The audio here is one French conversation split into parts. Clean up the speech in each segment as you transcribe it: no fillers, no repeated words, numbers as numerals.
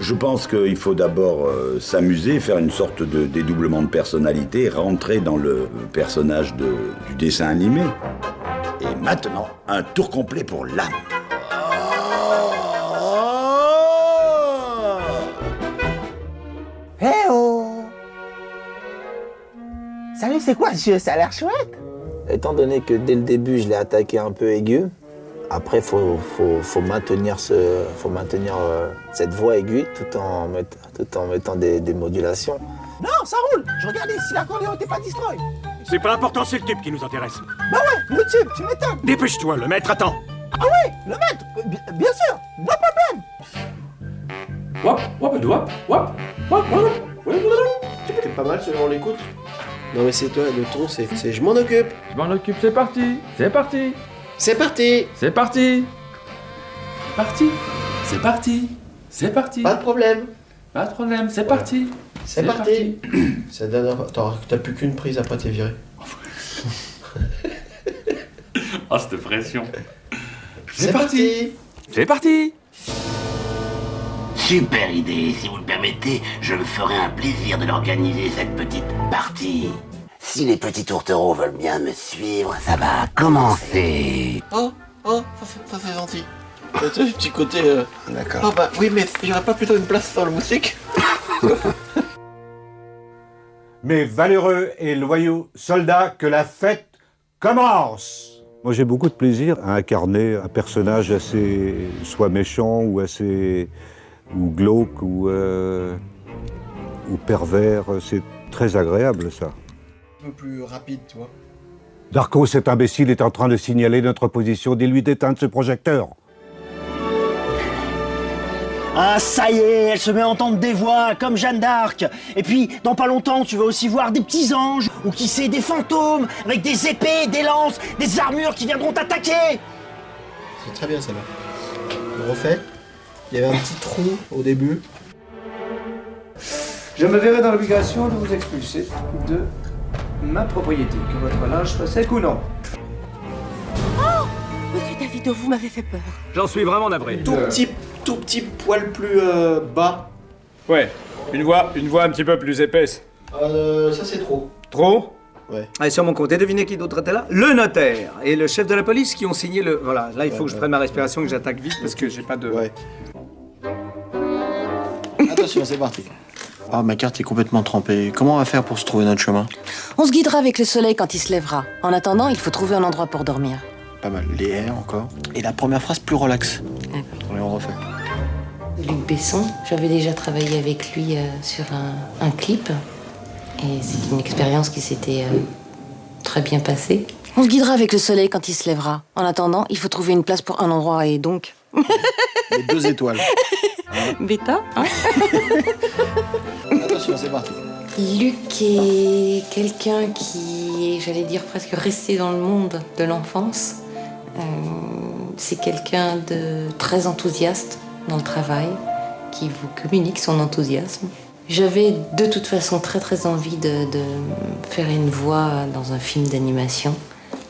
Je pense qu'il faut d'abord s'amuser, faire une sorte de dédoublement de personnalité, rentrer dans le personnage du dessin animé. Et maintenant, un tour complet pour l'âme. Eh oh! Salut, c'est quoi ce jeu? Ça a l'air chouette! Étant donné que dès le début, je l'ai attaqué un peu aigu, après, faut maintenir cette voix aiguë tout en mettant des modulations. Non, ça roule! Je regardais si l'accordéon n'était pas destroy. C'est pas important, c'est le tube qui nous intéresse. Bah ouais, le tube, tu m'étonnes! Dépêche-toi, le maître attend. Ah ouais, le maître! Bien sûr! No problème! Wop, wop, wop, wop, wop, wop. C'est pas mal selon l'écoute. Non mais c'est toi, le ton c'est je m'en occupe. Je m'en occupe, c'est parti. C'est parti. C'est parti. C'est parti. C'est parti. C'est parti. C'est parti. Pas de problème. Pas de problème, c'est parti. C'est parti. Ça donne... T'as plus qu'une prise après t'es viré. Oh, cette pression. C'est parti. C'est parti. Super idée, si vous le permettez, je me ferai un plaisir de l'organiser cette petite partie. Si les petits tourtereaux veulent bien me suivre, ça va commencer. Oh, ça c'est gentil. Tu as le petit côté... D'accord. Oh bah oui mais j'aurais pas plutôt une place sur le moustique. Mes valeureux et loyaux soldats, que la fête commence! Moi j'ai beaucoup de plaisir à incarner un personnage assez soit méchant ou assez... ou glauque ou pervers, c'est très agréable ça. Un peu plus rapide, tu vois. Darko, cet imbécile est en train de signaler notre position, dis-lui d'éteindre ce projecteur. Ah, ça y est, elle se met à entendre des voix, comme Jeanne d'Arc. Et puis, dans pas longtemps, tu vas aussi voir des petits anges, ou qui sait, des fantômes, avec des épées, des lances, des armures qui viendront t'attaquer. C'est très bien celle-là. On refait. Il y avait un petit trou au début. Je me verrai dans l'obligation de vous expulser de ma propriété, que votre linge soit sec ou non. Oh, Monsieur Davido, vous m'avez fait peur. J'en suis vraiment navré. Tout petit poil plus bas. Ouais, une voix un petit peu plus épaisse. Ça c'est trop. Trop? Ouais. Allez, sur mon compte, et devinez qui d'autre était là? Le notaire et le chef de la police qui ont signé le... Voilà, là il faut que je prenne ma respiration, que j'attaque vite parce que j'ai pas de... Ouais. Attention, c'est parti. Ah, ma carte est complètement trempée. Comment on va faire pour se trouver notre chemin? On se guidera avec le soleil quand il se lèvera. En attendant, il faut trouver un endroit pour dormir. Pas mal. Les airs encore. Et la première phrase plus relax. Allez, on refait. Luc Besson, j'avais déjà travaillé avec lui sur un clip. Et c'est une expérience qui s'était très bien passée. On se guidera avec le soleil quand il se lèvera. En attendant, il faut trouver une place pour un endroit et donc... Les 2 étoiles. Bêta, hein? Attention, c'est parti. Luc est quelqu'un qui est, j'allais dire, presque resté dans le monde de l'enfance. C'est quelqu'un de très enthousiaste dans le travail, qui vous communique son enthousiasme. J'avais de toute façon très envie de faire une voix dans un film d'animation.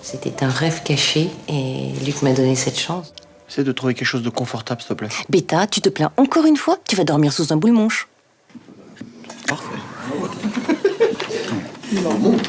C'était un rêve caché et Luc m'a donné cette chance. Essaie de trouver quelque chose de confortable, s'il te plaît. Bêta, tu te plains encore une fois? Tu vas dormir sous un boule-monche. Parfait. Non, monche.